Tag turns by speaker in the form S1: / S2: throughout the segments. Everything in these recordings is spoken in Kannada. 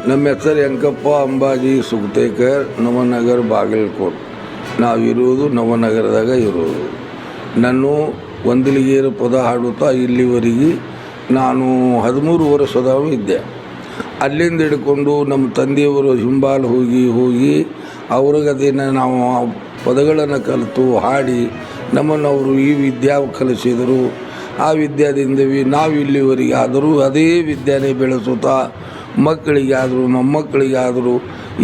S1: ನಮ್ಮ ಹೆಸರು ಯಂಕಪ್ಪ ಅಂಬಾಜಿ ಸುಗತೇಕರ್, ನವನಗರ ಬಾಗಲಕೋಟೆ. ನಾವಿರುವುದು ನವನಗರದಾಗ ಇರೋದು. ನಾನು ವಂದಲಿಗೇರು ಪದ ಹಾಡುತ್ತಾ ಇಲ್ಲಿವರೆಗೆ ನಾನು 13 ವರ್ಷದವ ಇದ್ದೆ. ಅಲ್ಲಿಂದ ಹಿಡ್ಕೊಂಡು ನಮ್ಮ ತಂದೆಯವರು ಹಿಂಬಾಲ್ ಹೋಗಿ ಅವ್ರಿಗದೇನ ನಾವು ಪದಗಳನ್ನು ಕಲಿತು ಹಾಡಿ ನಮ್ಮನ್ನು ಅವರು ಈ ವಿದ್ಯಾ ಕಲಿಸಿದರು. ಆ ವಿದ್ಯಾದಿಂದವಿ ನಾವು ಇಲ್ಲಿವರೆಗೆ ಆದರೂ ಅದೇ ವಿದ್ಯಾನೇ ಬೆಳೆಸುತ್ತಾ ಮಕ್ಕಳಿಗಾದರೂ ಮೊಮ್ಮಕ್ಕಳಿಗಾದರೂ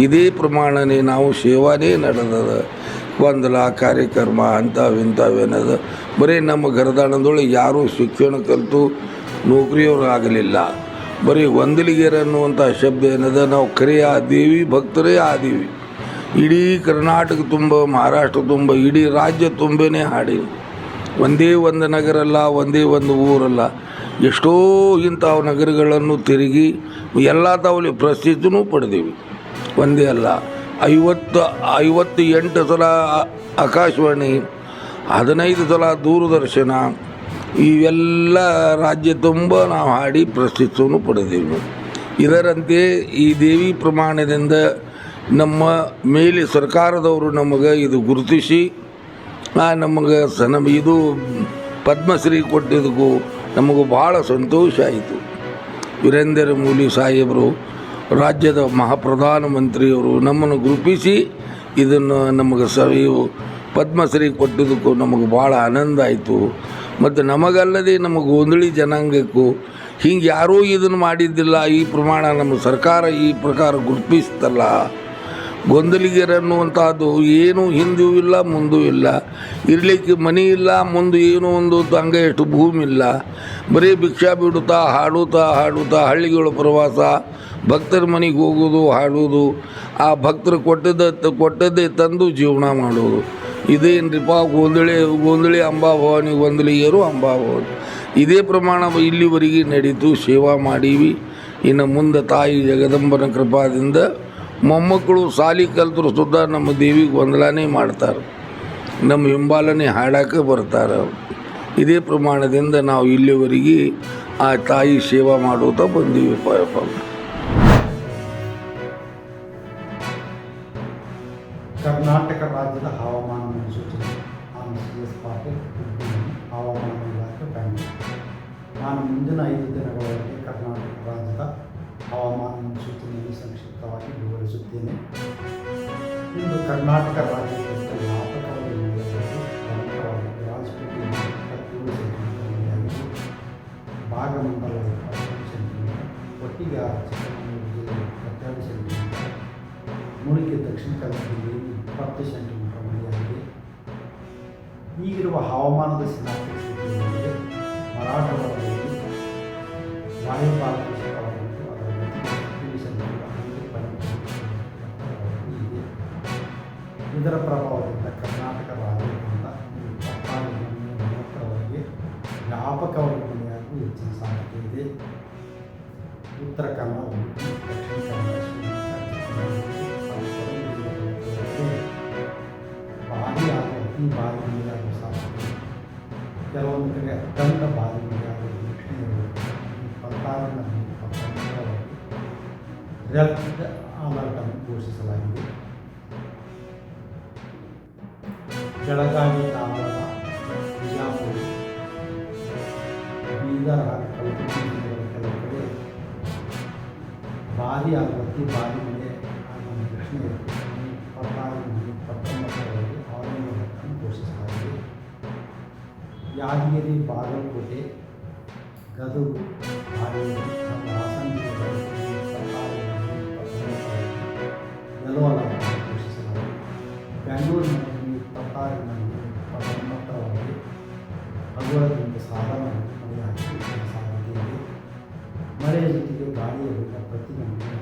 S1: ಇದೇ ಪ್ರಮಾಣನೇ ನಾವು ಸೇವಾನೇ ನಡೆದದ. ಗೊಂದಲ ಕಾರ್ಯಕ್ರಮ ಅಂಥವೇನದ. ಬರೀ ನಮ್ಮ ಗರದಾಣದೊಳಗೆ ಯಾರೂ ಶಿಕ್ಷಣ ಕಲಿತು ನೌಕರಿಯವರು ಆಗಲಿಲ್ಲ. ಬರೀ ವಂದಲಿಗೇರು ಅನ್ನುವಂಥ ಶಬ್ದ ಏನದ, ನಾವು ಕರೆಯ ದೇವಿ ಭಕ್ತರೇ ಆದೀವಿ. ಇಡೀ ಕರ್ನಾಟಕ ತುಂಬ, ಮಹಾರಾಷ್ಟ್ರ ತುಂಬ, ಇಡೀ ರಾಜ್ಯ ತುಂಬನೇ ಹಾಡಿ. ಒಂದೇ ಒಂದು ನಗರ ಅಲ್ಲ, ಒಂದೇ ಒಂದು ಊರಲ್ಲ, ಎಷ್ಟೋ ಇಂಥವು ನಗರಗಳನ್ನು ತಿರುಗಿ ಎಲ್ಲ ತಾವಲ್ಲಿ ಪ್ರಸಿದ್ಧಿನೂ ಪಡೆದೀವಿ. ಒಂದೇ ಅಲ್ಲ, 58 ಸಲ ಆಕಾಶವಾಣಿ, 15 ಸಲ ದೂರದರ್ಶನ, ಇವೆಲ್ಲ ರಾಜ್ಯ ತುಂಬ ನಾವು ಹಾಡಿ ಪ್ರಸಿದ್ಧಿಯನ್ನು ಪಡೆದೀವಿ. ಇದರಂತೆ ಈ ದೇವಿ ಪ್ರಮಾಣದಿಂದ ನಮ್ಮ ಮೇಲೆ ಸರ್ಕಾರದವರು ನಮಗೆ ಇದು ಗುರುತಿಸಿ ನಮಗೆ ಇದು ಪದ್ಮಶ್ರೀ ಕೊಟ್ಟಿದ್ದಕ್ಕೂ ನಮಗೂ ಭಾಳ ಸಂತೋಷ ಆಯಿತು. ವೀರೇಂದ್ರ ಮೊಯ್ಲಿ ಸಾಹೇಬರು, ರಾಜ್ಯದ ಮಹಾಪ್ರಧಾನಮಂತ್ರಿಯವರು ನಮ್ಮನ್ನು ಗುರುತಿಸಿ ಇದನ್ನು ನಮಗೆ ಪದ್ಮಶ್ರೀ ಕೊಟ್ಟಿದ್ದಕ್ಕೂ ನಮಗೆ ಭಾಳ ಆನಂದ ಆಯಿತು. ಮತ್ತು ನಮಗಲ್ಲದೆ ನಮ್ಮ ಗೋಂದಳಿ ಜನಾಂಗಕ್ಕೂ ಹಿಂಗೆ ಯಾರೂ ಇದನ್ನು ಮಾಡಿದ್ದಿಲ್ಲ. ಈ ಪ್ರಮಾಣ ನಮ್ಮ ಸರ್ಕಾರ ಈ ಪ್ರಕಾರ ಗುರುತಿಸ್ತಲ್ಲ. ಗೊಂದಲಿಗೇರು ಅನ್ನುವಂಥದ್ದು ಏನು ಹಿಂದೂ ಇಲ್ಲ ಮುಂದೂ ಇಲ್ಲ, ಇರಲಿಕ್ಕೆ ಮನೆ ಇಲ್ಲ, ಮುಂದೆ ಏನೋ ಒಂದು ಹಂಗೆ ಎಷ್ಟು ಭೂಮಿ ಇಲ್ಲ. ಬರೀ ಭಿಕ್ಷಾ ಬಿಡುತ್ತಾ ಹಾಡುತ್ತಾ ಹಳ್ಳಿಗಳ ಪ್ರವಾಸ, ಭಕ್ತರ ಮನೆಗೆ ಹೋಗೋದು, ಹಾಡೋದು, ಆ ಭಕ್ತರು ಕೊಟ್ಟದ್ದೇ ತಂದು ಜೀವನ ಮಾಡೋದು. ಇದೇನ್ರಿಪ್ಪ ಗೋಂದಳಿ ಅಂಬಾಭವಾನಿ, ಗೊಂದಲಿಗೇರು ಅಂಬಾಭವಾನಿ. ಇದೇ ಪ್ರಮಾಣ ಇಲ್ಲಿವರೆಗೆ ನಡೀತು, ಸೇವಾ ಮಾಡೀವಿ. ಇನ್ನು ಮುಂದೆ ತಾಯಿ ಜಗದಂಬನ ಕೃಪಾದಿಂದ ಮೊಮ್ಮಕ್ಕಳು ಸಾಲಿ ಕಲ್ತರು ಸುದ್ದ ನಮ್ಮ ದೇವಿಗೆ ಗೊಂದಲನೇ ಮಾಡ್ತಾರೆ, ನಮ್ಮ ಹಿಂಬಾಲನೆ ಹಾಡಕ್ಕೆ ಬರ್ತಾರೆ. ಇದೇ ಪ್ರಮಾಣದಿಂದ ನಾವು ಇಲ್ಲಿವರೆಗೆ ಆ ತಾಯಿ ಸೇವಾ ಮಾಡುತ್ತಾ ಬಂದೀವಿ.
S2: ಕರ್ನಾಟಕ ರಾಜ್ಯದ ಹವಾಮಾನ ಮುನ್ಸೂಚನೆ. ನಾನು CS ಪಾಟೀಲ್, ಹವಾಮಾನ ಇಲಾಖೆ, ಬೆಂಗಳೂರು. ನಾನು ಮುಂದಿನ 5 ದಿನಗಳವರೆಗೆ ಕರ್ನಾಟಕ ರಾಜ್ಯದ ಹವಾಮಾನ ಮುನ್ಸೂಚನೆಯನ್ನು ಸಂಕ್ಷಿಪ್ತವಾಗಿ ವಿವರಿಸುತ್ತೇನೆ. ಇಂದು ಕರ್ನಾಟಕ ರಾಜ್ಯದ ವ್ಯಾಪಕವಾಗಿ ಪ್ರಮುಖವಾಗಿ ರಾಜಕೀಯ 27 ಸೆಂಟಿಮೀಟರ್ ಮಳೆಯಾಗಿದ್ದು, ಭಾಗಮಂಡಲ 20 ಸೆಂಟಿಮೀಟರ್, ಒಟ್ಟಿಗೆ ಚಿಕ್ಕಮಗಳೂರು ಜಿಲ್ಲೆ 22 ಸೆಂಟಿಮೀಟರ್, ಮುಳುಗಿ ದಕ್ಷಿಣ ಕನ್ನಡ ಜಿಲ್ಲೆಯಲ್ಲಿ 20 ಸೆಂಟಿಮೀಟರ್ ಮಳೆಯಾಗಿದೆ. ಈಗಿರುವ ಹವಾಮಾನದ ಸಿನಾಪ್ಟಿಕ್ ಸ್ಥಿತಿಯಲ್ಲಿ ಮರಾಠವಾಡದಲ್ಲಿ ವಾಯುಭಾರ ಕುಸಿತವಾಗಿದ್ದು ಅದರ ಇದೆ. ಇದರ ಪ್ರಭಾವದಿಂದ ಕರ್ನಾಟಕ ರಾಜ್ಯದಿಂದ 26-30ರವರೆಗೆ ವ್ಯಾಪಕವಾಗಿ ಮಳೆಯಾಗುವ ಹೆಚ್ಚಿನ ಸಾಧ್ಯತೆ ಇದೆ. ಉತ್ತರ ಕನ್ನಡ, ಉಡುಪಿ, ದಕ್ಷಿಣ ಕನ್ನಡ, ಭಾರಿ ಹಾಗೂ ಅತಿ ಭಾರಿ ಮಳೆಯಾಗುವ ಸಾಧ್ಯತೆ. ಕೆಲವೊಂದು ಕಡೆ ಅತ್ಯಂತ ಭಾರಿ ಮಳೆಯಾಗುವ ನಿರೀಕ್ಷೆ ಇರುತ್ತದೆ. 26-29ರವರೆಗೆ ರೆಡ್ ಅಲರ್ಟನ್ನು ಘೋಷಿಸಲಾಗಿದೆ. ಬೆಳಗಾವಿ, ಧಾರವಾಡ, ಬಿಜಾಪುರ, ಬೀದರ್ ಹಾಗೂ ಕಲಬುರಗಿ ಜಿಲ್ಲೆಗಳ ಕೆಲವು ಕಡೆ ಭಾರಿ ಹಾಗೂ ಅತಿ ಭಾರಿ ಮಳೆ ಆಗುವ ನಿರೀಕ್ಷೆ ಇರುತ್ತದೆ. 26-29ರವರೆಗೆ ಆರೆಂಜ್ ಅಲರ್ಟನ್ನು ಘೋಷಿಸಲಾಗಿದೆ. ಯಾದಗಿರಿ, ಬಾಗಲಕೋಟೆ, ಗದಗ, ಹಾವೇರಿ ಹಾಗೂ ಹಾಸನ ಜಿಲ್ಲೆಗಳಲ್ಲಿ 26-29ರವರೆಗೆ ಯೆಲ್ಲೋ ಅಲರ್ಟನ್ನು ಘೋಷಿಸಲಾಗಿದೆ. ಬೆಂಗಳೂರಿನಲ್ಲಿ 26-29ರವರೆಗೆ ಹಗುರದಿಂದ ಸಾಧಾರಣ ಮಳೆಯಾಗುವ ಸಾಧ್ಯತೆ ಇದೆ. ಮಳೆಯ ಜೊತೆಗೆ ಗಾಳಿಯ ವೇಗ ಪ್ರತಿ ಗಂಟೆಗೆ